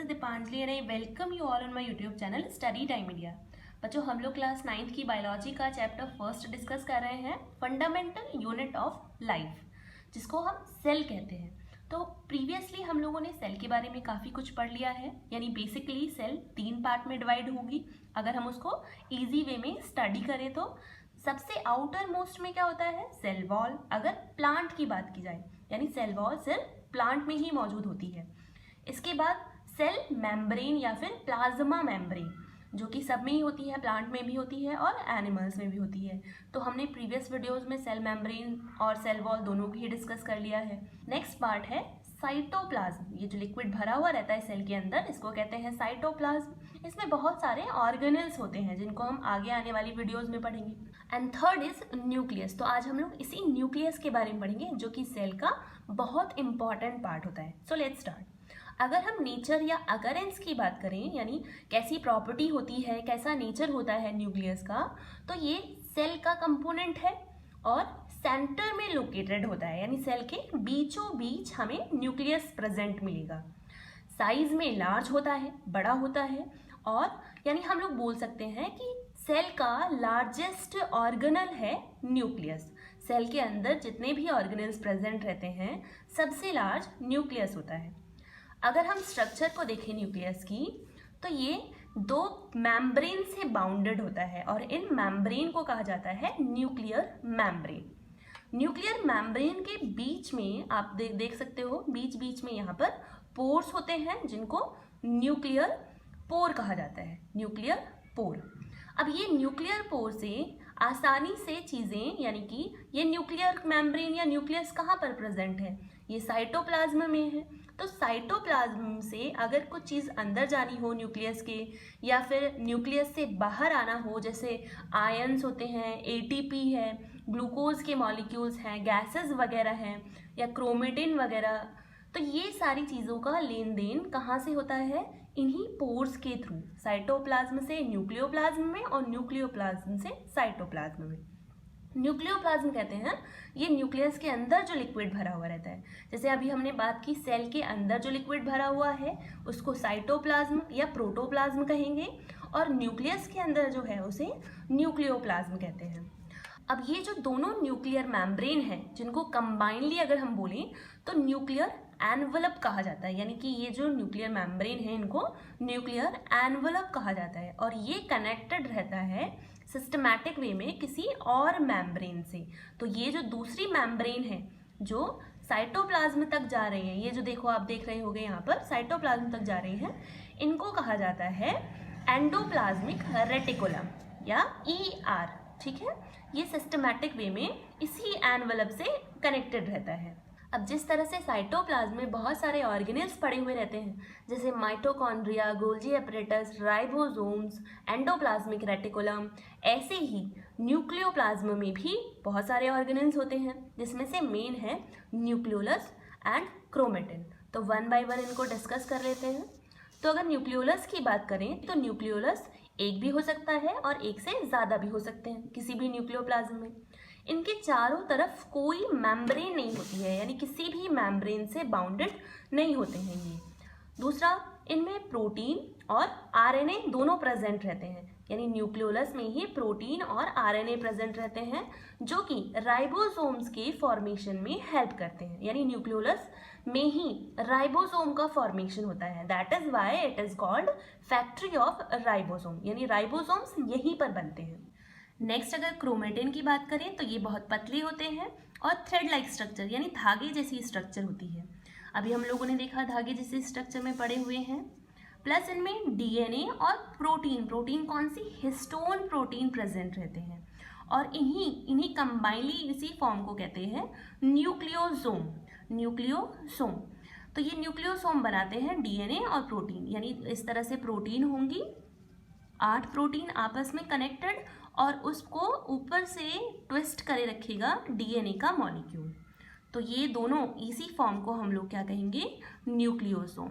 Deepanjali and I welcome you all on my YouTube channel Study Time India। बच्चों हम लोग class 9th की biology का चैप्टर फर्स्ट डिस्कस कर रहे हैं, फंडामेंटल यूनिट ऑफ लाइफ, जिसको हम सेल कहते हैं। तो प्रीवियसली हम लोगों ने सेल के बारे में काफ़ी कुछ पढ़ लिया है, यानी बेसिकली सेल 3 पार्ट में डिवाइड होगी। अगर हम उसको ईजी वे में स्टडी करें तो सबसे आउटर मोस्ट में क्या होता है, सेल वॉल। अगर प्लांट की बात की जाए यानी सेल वॉल सिर्फ प्लांट में ही मौजूद होती है। इसके बाद सेल मेम्ब्रेन या फिर प्लाज्मा मेम्ब्रेन, जो कि सब में ही होती है, प्लांट में भी होती है और एनिमल्स में भी होती है। तो हमने प्रीवियस वीडियोस में सेल मेम्ब्रेन और सेल वॉल दोनों की डिस्कस कर लिया है। नेक्स्ट पार्ट है साइटोप्लाज्म। ये जो लिक्विड भरा हुआ रहता है सेल के अंदर, इसको कहते हैं साइटोप्लाज्म। इसमें बहुत सारे ऑर्गेनेल्स होते हैं जिनको हम आगे आने वाली वीडियोस में पढ़ेंगे। And third is nucleus. तो आज हम लोग इसी न्यूक्लियस के बारे में पढ़ेंगे, जो कि सेल का बहुत इंपॉर्टेंट पार्ट होता है। So let's start. अगर हम नेचर या अकरेंस की बात करें, यानी कैसी प्रॉपर्टी होती है, कैसा नेचर होता है न्यूक्लियस का, तो ये सेल का कंपोनेंट है और सेंटर में लोकेटेड होता है, यानी सेल के बीचों बीच हमें न्यूक्लियस प्रेजेंट मिलेगा। साइज में लार्ज होता है, बड़ा होता है, और यानी हम लोग बोल सकते हैं कि सेल का लार्जेस्ट ऑर्गेनल है न्यूक्लियस। सेल के अंदर जितने भी ऑर्गेनल्स प्रेजेंट रहते हैं, सबसे लार्ज न्यूक्लियस होता है। अगर हम स्ट्रक्चर को देखें न्यूक्लियस की, तो ये 2 मेम्ब्रेन से बाउंडेड होता है और इन मेम्ब्रेन को कहा जाता है न्यूक्लियर मेम्ब्रेन। न्यूक्लियर मेम्ब्रेन के बीच में आप देख सकते हो, बीच बीच में यहाँ पर पोर्स होते हैं जिनको न्यूक्लियर पोर कहा जाता है, न्यूक्लियर पोर। अब ये न्यूक्लियर पोर से आसानी से चीज़ें, यानी कि ये न्यूक्लियर मेम्ब्रेन या न्यूक्लियस कहाँ पर प्रेजेंट है, ये साइटोप्लाज्म में है। तो साइटोप्लाज्म से अगर कुछ चीज़ अंदर जानी हो न्यूक्लियस के, या फिर न्यूक्लियस से बाहर आना हो, जैसे आयंस होते हैं, एटीपी है, ग्लूकोज के मॉलिक्यूल्स हैं, गैसेस वगैरह हैं, या क्रोमेटिन वगैरह, तो ये सारी चीज़ों का लेन देन कहाँ से होता है, इन्हीं पोर्स के थ्रू। साइटोप्लाज्म से न्यूक्लियोप्लाज्म में और न्यूक्लियोप्लाज्म से साइटोप्लाज्म में। न्यूक्लियोप्लाज्म कहते हैं ये न्यूक्लियस के अंदर जो लिक्विड भरा हुआ रहता है। जैसे अभी हमने बात की, सेल के अंदर जो लिक्विड भरा हुआ है उसको साइटोप्लाज्म या प्रोटोप्लाज्म कहेंगे, और न्यूक्लियस के अंदर जो है उसे न्यूक्लियोप्लाज्म कहते हैं। अब ये जो दोनों न्यूक्लियर मेम्ब्रेन हैं, जिनको कंबाइनली अगर हम बोलें तो न्यूक्लियर एनवलप कहा जाता है, यानी कि ये जो न्यूक्लियर मेम्ब्रेन है इनको न्यूक्लियर एनवलप कहा जाता है, और ये कनेक्टेड रहता है सिस्टमैटिक वे में किसी और मेम्ब्रेन से। तो ये जो दूसरी मेम्ब्रेन है जो साइटोप्लाज्म तक जा रहे हैं, ये जो देखो आप देख रहे होगे यहाँ पर साइटोप्लाज्म तक जा रहे हैं, इनको कहा जाता है एंडोप्लाज्मिक रेटिकुलम या ER। ठीक है, ये सिस्टमैटिक वे में इसी एनवलप से कनेक्टेड रहता है। अब जिस तरह से साइटोप्लाज्म में बहुत सारे ऑर्गेनेल्स पड़े हुए रहते हैं, जैसे mitochondria, Golgi apparatus, ribosomes, endoplasmic reticulum, ऐसे ही न्यूक्लियोप्लाज्म में भी बहुत सारे ऑर्गेनेल्स होते हैं, जिसमें से मेन है न्यूक्लियोलस एंड क्रोमेटिन। तो 1 बाय 1 इनको डिस्कस कर लेते हैं। तो अगर न्यूक्लियोलस की बात करें तो न्यूक्लियोलस एक भी हो सकता है और एक से ज़्यादा भी हो सकते हैं किसी भी न्यूक्लियोप्लाज्म में। इनके चारों तरफ कोई मेम्ब्रेन नहीं होती है, यानी किसी भी मेम्ब्रेन से बाउंडेड नहीं होते हैं ये। दूसरा, इनमें प्रोटीन और RNA दोनों प्रेजेंट रहते हैं, यानी न्यूक्लियोलस में ही प्रोटीन और RNA प्रेजेंट रहते हैं, जो कि राइबोसोम्स के फॉर्मेशन में हेल्प करते हैं। यानी न्यूक्लियोलस में ही राइबोसोम का फॉर्मेशन होता है, that is why it is called factory of ribosome, यानी राइबोसोम्स यहीं पर बनते हैं। नेक्स्ट, अगर क्रोमेटिन की बात करें तो ये बहुत पतले होते हैं और थ्रेड लाइक स्ट्रक्चर, यानी धागे जैसी स्ट्रक्चर होती है। अभी हम लोगों ने देखा धागे जैसे स्ट्रक्चर में पड़े हुए हैं। प्लस इनमें DNA और प्रोटीन कौन सी, हिस्टोन प्रोटीन प्रेजेंट रहते हैं, और इन्हीं कंबाइनली इसी फॉर्म को कहते हैं न्यूक्लियोसोम। तो ये न्यूक्लियोसोम बनाते हैं DNA और प्रोटीन, यानी इस तरह से प्रोटीन होंगी, 8 प्रोटीन आपस में कनेक्टेड, और उसको ऊपर से ट्विस्ट करे रखेगा DNA का मॉलिक्यूल। तो ये दोनों इसी फॉर्म को हम लोग क्या कहेंगे, न्यूक्लियोसोम।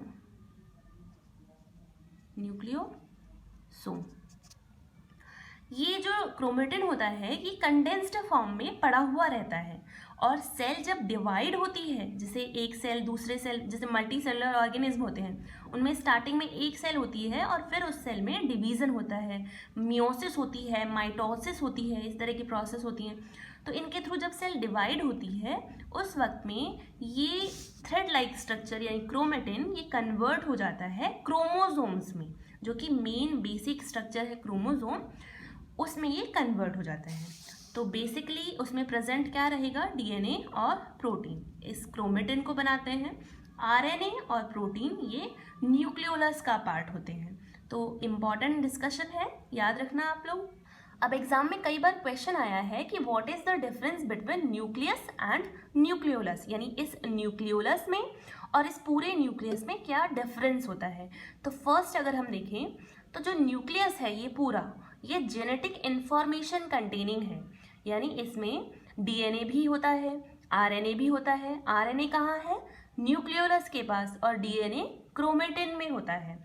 ये जो क्रोमेटिन होता है ये कंडेंस्ड फॉर्म में पड़ा हुआ रहता है, और सेल जब डिवाइड होती है, जैसे एक सेल दूसरे सेल, जैसे मल्टी सेलुलर ऑर्गेनिज्म होते हैं, उनमें स्टार्टिंग में एक सेल होती है और फिर उस सेल में डिवीज़न होता है, मियोसिस होती है, माइटोसिस होती है, इस तरह की प्रोसेस होती हैं। तो इनके थ्रू जब सेल डिवाइड होती है उस वक्त में ये थ्रेड लाइक स्ट्रक्चर यानी क्रोमेटिन ये कन्वर्ट हो जाता है क्रोमोसोम्स में, जो कि मेन बेसिक स्ट्रक्चर है क्रोमोसोम, उसमें ये कन्वर्ट हो जाता है। तो बेसिकली उसमें प्रेजेंट क्या रहेगा, डीएनए और प्रोटीन इस क्रोमेटिन को बनाते हैं। आरएनए और प्रोटीन ये न्यूक्लियोलस का पार्ट होते हैं। तो इम्पॉर्टेंट डिस्कशन है, याद रखना आप लोग। अब एग्जाम में कई बार क्वेश्चन आया है कि what is the difference between nucleus and nucleolus, यानी इस न्यूक्लियोलस में और इस पूरे न्यूक्लियस में क्या डिफरेंस होता है। तो फर्स्ट अगर हम देखें तो जो न्यूक्लियस है ये पूरा ये जेनेटिक इंफॉर्मेशन कंटेनिंग है, यानी इसमें डीएनए भी होता है, आरएनए भी होता है। आरएनए कहाँ है, न्यूक्लियोलस के पास, और डीएनए क्रोमेटिन में होता है।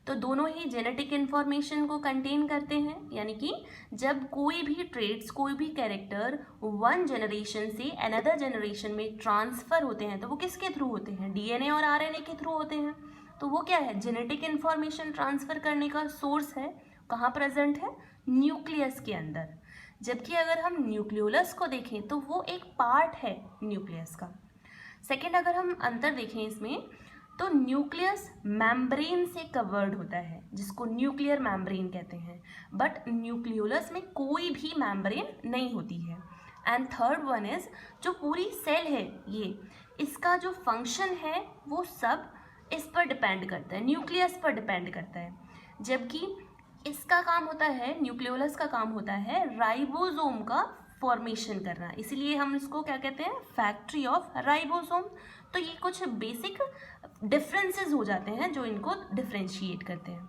तो दोनों ही जेनेटिक इंफॉर्मेशन को कंटेन करते हैं, यानी कि जब कोई भी ट्रेड्स, कोई भी कैरेक्टर वन जनरेशन से अनदर जनरेशन में ट्रांसफ़र होते हैं तो वो किसके थ्रू होते हैं, डीएनए और आरएनए के थ्रू होते हैं। तो वो क्या है, जेनेटिक इंफॉर्मेशन ट्रांसफ़र करने का सोर्स है, कहाँ प्रेजेंट है, न्यूक्लियस के अंदर। जबकि अगर हम न्यूक्लियोलस को देखें तो वो एक पार्ट है न्यूक्लियस का। सेकेंड अगर हम अंतर देखें इसमें तो न्यूक्लियस मेम्ब्रेन से कवर्ड होता है, जिसको न्यूक्लियर मेम्ब्रेन कहते हैं, बट न्यूक्लियोलस में कोई भी मेम्ब्रेन नहीं होती है। एंड थर्ड वन इज जो पूरी सेल है ये, इसका जो फंक्शन है वो सब इस पर डिपेंड करता है, न्यूक्लियस पर डिपेंड करता है। जबकि इसका काम होता है, न्यूक्लियोलस का काम होता है राइबोसोम का फॉर्मेशन करना, इसीलिए हम इसको क्या कहते हैं, फैक्ट्री ऑफ राइबोसोम। तो ये कुछ बेसिक डिफरेंसेस हो जाते हैं जो इनको डिफ्रेंशिएट करते हैं।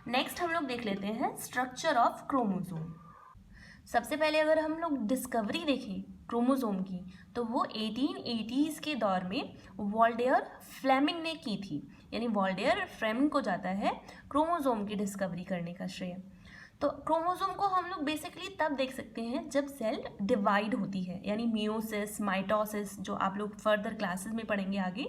नेक्स्ट हम लोग देख लेते हैं स्ट्रक्चर ऑफ क्रोमोसोम। सबसे पहले अगर हम लोग डिस्कवरी देखें क्रोमोसोम की तो वो 1880s के दौर में वॉल्डेयर फ्लेमिंग ने की थी, यानी वॉल्डेयर फ्लेमिंग को जाता है क्रोमोसोम की डिस्कवरी करने का श्रेय। तो क्रोमोसोम को हम लोग बेसिकली तब देख सकते हैं जब सेल डिवाइड होती है, यानी मियोसिस, माइटोसिस, जो आप लोग फर्दर क्लासेस में पढ़ेंगे आगे,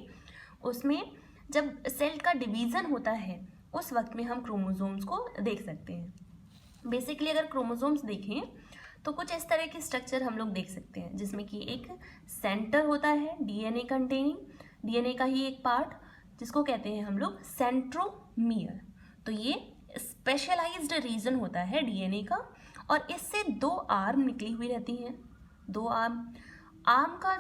उसमें जब सेल का डिवीज़न होता है उस वक्त में हम क्रोमोसोम्स को देख सकते हैं। बेसिकली अगर क्रोमोसोम्स देखें तो कुछ इस तरह की स्ट्रक्चर हम लोग देख सकते हैं, जिसमें कि एक सेंटर होता है डीएनए कंटेनिंग, डीएनए का ही एक पार्ट जिसको कहते हैं हम लोग सेंट्रोमियर। तो ये स्पेशलाइज्ड रीजन होता है डीएनए का, और इससे दो आर्म निकली हुई रहती हैं, दो आर्म का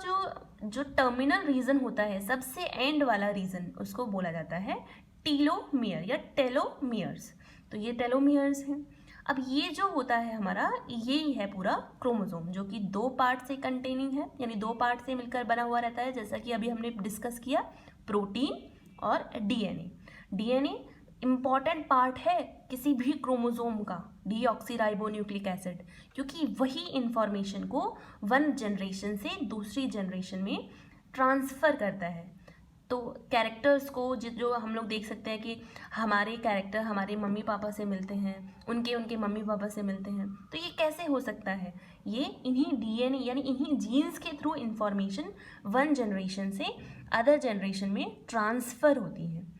जो टर्मिनल रीजन होता है, सबसे एंड वाला रीजन, उसको बोला जाता है टीलोमियर या टेलोमियर्स। तो ये टेलोमियर्स हैं। अब ये जो होता है हमारा, यही है पूरा क्रोमोसोम, जो कि दो पार्ट से कंटेनिंग है, यानी दो पार्ट से मिलकर बना हुआ रहता है, जैसा कि अभी हमने डिस्कस किया, प्रोटीन और डीएनए। डीएनए इम्पॉर्टेंट पार्ट है किसी भी क्रोमोसोम का, डीऑक्सीराइबोन्यूक्लिक एसिड, क्योंकि वही इंफॉर्मेशन को वन जनरेशन से दूसरी जनरेशन में ट्रांसफ़र करता है। तो कैरेक्टर्स को जो हम लोग देख सकते हैं कि हमारे कैरेक्टर हमारे मम्मी पापा से मिलते हैं, उनके मम्मी पापा से मिलते हैं, तो ये कैसे हो सकता है, ये इन्हीं डीएनए यानी इन्हीं जीन्स के थ्रू इंफॉर्मेशन वन जनरेशन से अदर जनरेशन में ट्रांसफ़र होती है।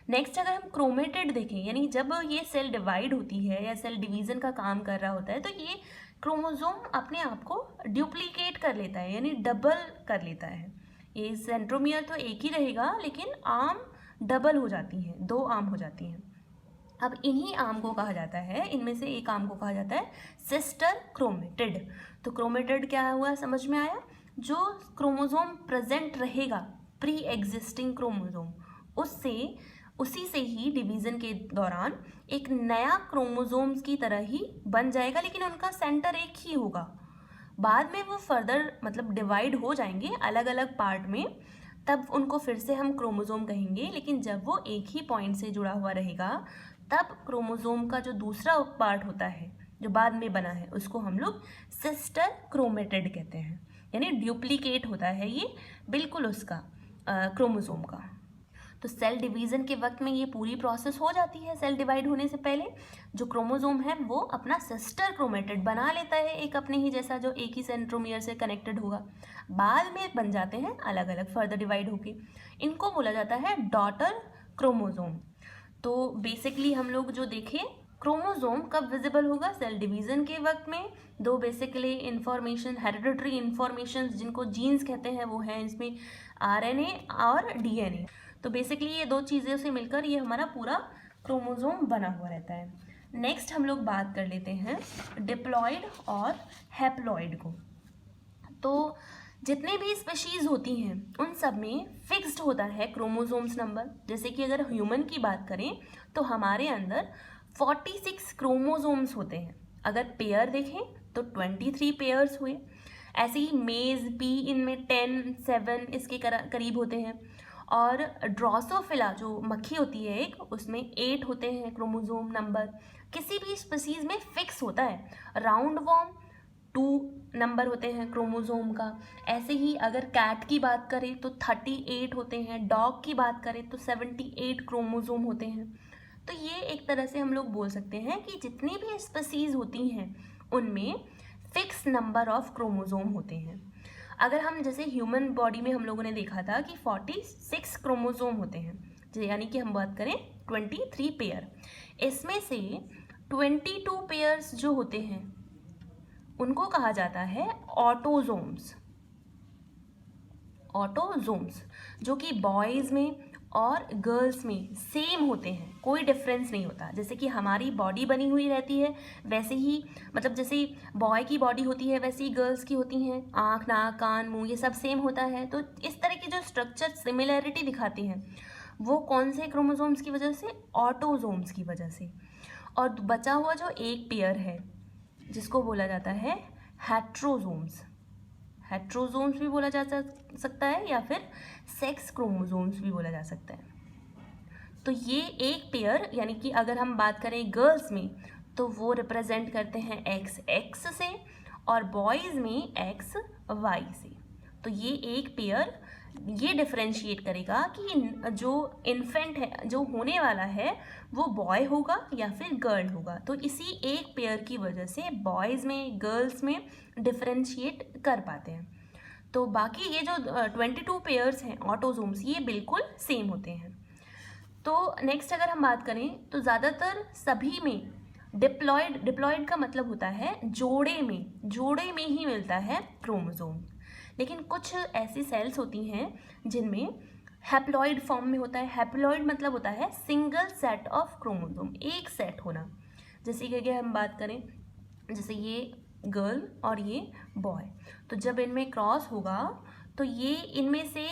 नेक्स्ट अगर हम क्रोमेटिड देखें, यानी जब ये सेल डिवाइड होती है या सेल डिवीज़न का काम कर रहा होता है, तो ये क्रोमोसोम अपने आप को डुप्लीकेट कर लेता है, यानी डबल कर लेता है। ये सेंट्रोमियर तो एक ही रहेगा, लेकिन आर्म डबल हो जाती हैं, दो आर्म हो जाती हैं। अब इन्हीं आर्म को कहा जाता है, इनमें से एक आर्म को कहा जाता है सिस्टर क्रोमेटिड। तो क्रोमेटिड क्या हुआ, समझ में आया, जो क्रोमोसोम प्रेजेंट रहेगा प्री एग्जिस्टिंग क्रोमोसोम, उसी से ही डिवीज़न के दौरान एक नया क्रोमोसोम्स की तरह ही बन जाएगा, लेकिन उनका सेंटर एक ही होगा। बाद में वो फर्दर मतलब डिवाइड हो जाएंगे अलग अलग पार्ट में, तब उनको फिर से हम क्रोमोसोम कहेंगे, लेकिन जब वो एक ही पॉइंट से जुड़ा हुआ रहेगा तब क्रोमोसोम का जो दूसरा पार्ट होता है जो बाद में बना है, उसको हम लोग सिस्टर क्रोमेटिड कहते हैं, यानी डुप्लीकेट होता है ये बिल्कुल उसका क्रोमोसोम का। तो सेल डिवीज़न के वक्त में ये पूरी प्रोसेस हो जाती है। सेल डिवाइड होने से पहले जो क्रोमोसोम है वो अपना सिस्टर क्रोमेटिड बना लेता है, एक अपने ही जैसा, जो एक ही सेंट्रोमियर से कनेक्टेड होगा। बाद में बन जाते हैं अलग अलग, फर्दर डिवाइड होके। इनको बोला जाता है डॉटर क्रोमोसोम। तो बेसिकली हम लोग जो देखें, क्रोमोसोम कब विजिबल होगा? सेल डिवीज़न के वक्त में। दो बेसिकली इंफॉर्मेशन, हेरिडिटरी इंफॉर्मेशन जिनको जीन्स कहते हैं, वो हैं इसमें आरएनए और डीएनए। तो बेसिकली ये दो चीज़ों से मिलकर ये हमारा पूरा क्रोमोसोम बना हुआ रहता है। नेक्स्ट हम लोग बात कर लेते हैं डिप्लॉयड और हैप्लॉयड को। तो जितने भी स्पीशीज़ होती हैं उन सब में फिक्स्ड होता है क्रोमोसोम्स नंबर। जैसे कि अगर ह्यूमन की बात करें तो हमारे अंदर 46 क्रोमोसोम्स होते हैं। अगर पेयर देखें तो 23 पेयर्स हुए। ऐसे ही मेज, पी, इनमें 10, 7 इसके करीब होते हैं। और ड्रोसोफिला जो मक्खी होती है एक, उसमें 8 होते हैं क्रोमोसोम नंबर। किसी भी स्पीशीज़ में फिक्स होता है। राउंड वॉर्म 2 नंबर होते हैं क्रोमोसोम का। ऐसे ही अगर कैट की बात करें तो 38 होते हैं। डॉग की बात करें तो 78 क्रोमोसोम होते हैं। तो ये एक तरह से हम लोग बोल सकते हैं कि जितनी भी स्पीशीज़ होती हैं उनमें फिक्स नंबर ऑफ क्रोमोसोम होते हैं। अगर हम जैसे ह्यूमन बॉडी में हम लोगों ने देखा था कि 46 क्रोमोसोम होते हैं, यानी कि हम बात करें 23 पेयर। इसमें से 22 पेयर्स जो होते हैं उनको कहा जाता है ऑटोजोम्स। ऑटोजोम्स जो कि बॉयज़ में और गर्ल्स में सेम होते हैं, कोई डिफरेंस नहीं होता। जैसे कि हमारी बॉडी बनी हुई रहती है वैसे ही, मतलब जैसे बॉय की बॉडी होती है वैसे ही गर्ल्स की होती हैं। आँख, नाक, कान, मुंह ये सब सेम होता है। तो इस तरह की जो स्ट्रक्चर सिमिलैरिटी दिखाती हैं वो कौन से क्रोमोसोम्स की वजह से? ऑटोजोम्स की वजह से। और बचा हुआ जो एक पेयर है जिसको बोला जाता है हेट्रोजोम्स। हेट्रोजोम्स भी बोला जा सकता है या फिर सेक्स क्रोमोसोम्स भी बोला जा सकता है। तो ये एक पेयर, यानी कि अगर हम बात करें गर्ल्स में तो वो रिप्रेजेंट करते हैं XX से और बॉयज़ में XY से। तो ये एक पेयर ये डिफरेंशिएट करेगा कि जो इन्फेंट है, जो होने वाला है, वो बॉय होगा या फिर गर्ल होगा। तो इसी एक पेयर की वजह से बॉयज़ में, गर्ल्स में डिफरेंशिएट कर पाते हैं। तो बाकी ये जो 22 पेयर्स हैं ऑटोजोम्स, ये बिल्कुल सेम होते हैं। तो नेक्स्ट अगर हम बात करें तो ज़्यादातर सभी में डिप्लॉयड का मतलब होता है जोड़े में ही मिलता है क्रोमोसोम। लेकिन कुछ ऐसी सेल्स होती हैं जिनमें हैप्लॉयड फॉर्म में होता है। हैप्लॉयड मतलब होता है सिंगल सेट ऑफ क्रोमोसोम, एक सेट होना। जैसे कि अगर हम बात करें, जैसे ये गर्ल और ये बॉय, तो जब इनमें क्रॉस होगा तो ये इनमें से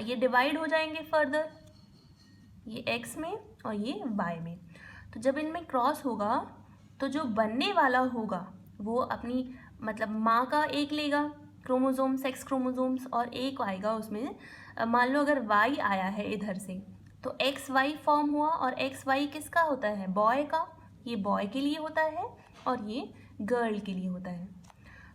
ये डिवाइड हो जाएंगे फर्दर, ये X में और ये Y में। तो जब इनमें क्रॉस होगा तो जो बनने वाला होगा वो अपनी, मतलब माँ का एक लेगा क्रोमोसोम, सेक्स क्रोमोसोम्स, और एक आएगा उसमें, मान लो अगर Y आया है इधर से तो XY फॉर्म हुआ। और XY किसका होता है? बॉय का। ये बॉय के लिए होता है और ये गर्ल के लिए होता है।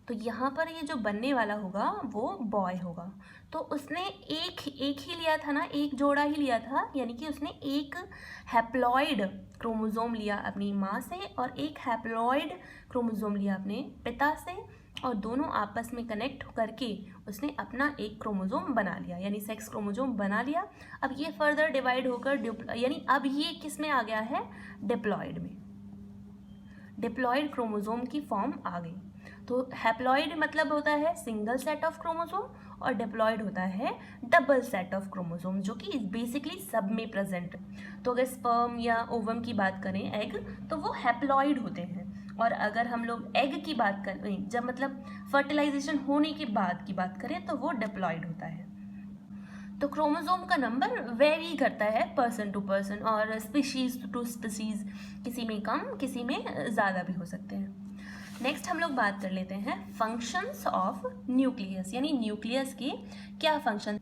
तो यहाँ पर ये जो बनने वाला होगा वो बॉय होगा। तो उसने एक ही लिया था ना, एक जोड़ा ही लिया था, यानी कि उसने एक हैप्लॉयड क्रोमोसोम लिया अपनी माँ से और एक हैप्लॉयड क्रोमोसोम लिया अपने पिता से, और दोनों आपस में कनेक्ट करके उसने अपना एक क्रोमोसोम बना लिया, यानी सेक्स क्रोमोसोम बना लिया। अब ये फर्दर डिवाइड होकर यानी अब ये किस में आ गया है? डिप्लॉयड में। डिप्लॉयड क्रोमोसोम की फॉर्म आ गई। तो हैप्लॉयड मतलब होता है सिंगल सेट ऑफ क्रोमोसोम और डिप्लॉयड होता है डबल सेट ऑफ क्रोमोसोम, जो कि बेसिकली सब में प्रेजेंट। तो अगर स्पर्म या ओवम की बात करें, एग, तो वो हैप्लॉयड होते हैं। और अगर हम लोग एग की बात करें, जब मतलब फर्टिलाइजेशन होने के बाद की बात करें, तो वो डिप्लॉयड होता है। तो क्रोमोसोम का नंबर वेरी करता है पर्सन टू पर्सन और स्पीशीज़ टू स्पीशीज़, किसी में कम किसी में ज़्यादा भी हो सकते हैं। नेक्स्ट हम लोग बात कर लेते हैं फंक्शंस ऑफ न्यूक्लियस, यानी न्यूक्लियस के क्या फंक्शन।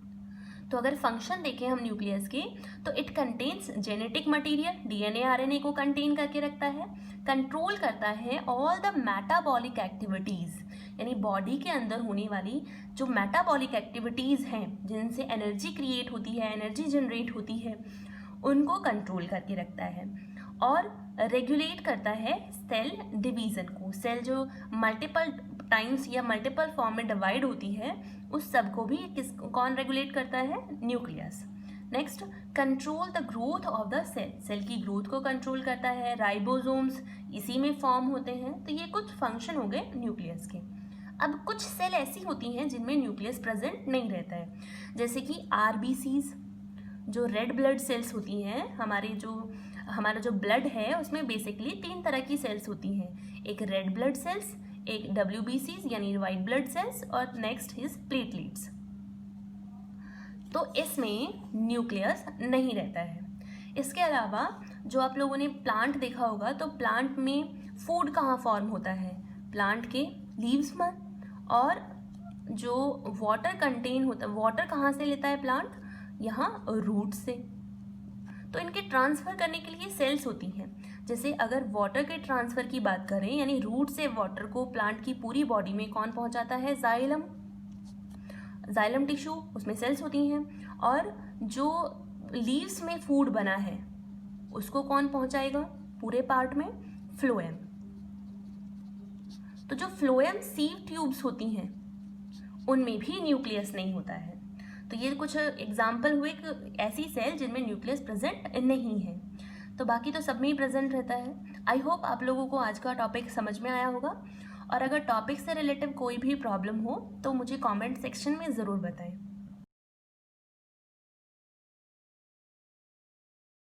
तो अगर फंक्शन देखें हम न्यूक्लियस के, तो it contains genetic material, DNA RNA को कंटेन करके रखता है, कंट्रोल करता है ऑल द मेटाबॉलिक एक्टिविटीज़, यानी बॉडी के अंदर होने वाली जो मेटाबॉलिक एक्टिविटीज़ हैं जिनसे एनर्जी क्रिएट होती है, एनर्जी जनरेट होती है, उनको कंट्रोल करके रखता है और रेगुलेट करता है सेल डिवीज़न को। सेल जो मल्टीपल टाइम्स या मल्टीपल फॉर्म में डिवाइड होती है उस सब को भी कौन रेगुलेट करता है? Nucleus. Next, control the growth of the cell, cell की ग्रोथ को कंट्रोल करता है। राइबोसोम्स इसी में फॉर्म होते हैं। तो ये कुछ फंक्शन हो गए न्यूक्लियस के। अब कुछ सेल ऐसी होती हैं जिनमें न्यूक्लियस प्रेजेंट नहीं रहता है, जैसे कि आरबीसीज, जो रेड ब्लड सेल्स होती हैं। हमारा जो ब्लड है उसमें बेसिकली 3 तरह की सेल्स होती हैं, एक रेड ब्लड सेल्स, एक WBCs यानी वाइट ब्लड सेल्स, और नेक्स्ट इज प्लेटलेट्स। तो इसमें न्यूक्लियस नहीं रहता है। इसके अलावा जो आप लोगों ने प्लांट देखा होगा, तो प्लांट में फूड कहाँ फॉर्म होता है? प्लांट के लीव्स पर। और जो वाटर कंटेन होता है, वाटर कहाँ से लेता है प्लांट? यहाँ रूट से। तो इनके ट्रांसफ़र करने के लिए सेल्स होती हैं। जैसे अगर वाटर के ट्रांसफ़र की बात करें, यानी रूट से वाटर को प्लांट की पूरी बॉडी में कौन पहुंचाता है? जाइलम टिश्यू, उसमें सेल्स होती हैं। और जो लीव्स में फूड बना है उसको कौन पहुंचाएगा पूरे पार्ट में? फ्लोएम। तो जो फ्लोएम सीव ट्यूब्स होती हैं उनमें भी न्यूक्लियस नहीं होता है। तो ये कुछ एग्जाम्पल हुए कि ऐसी सेल जिनमें न्यूक्लियस प्रेजेंट नहीं है। तो बाकी तो सब में ही प्रेजेंट रहता है। आई होप आप लोगों को आज का टॉपिक समझ में आया होगा, और अगर टॉपिक से रिलेटिव कोई भी प्रॉब्लम हो तो मुझे कमेंट सेक्शन में ज़रूर बताएं।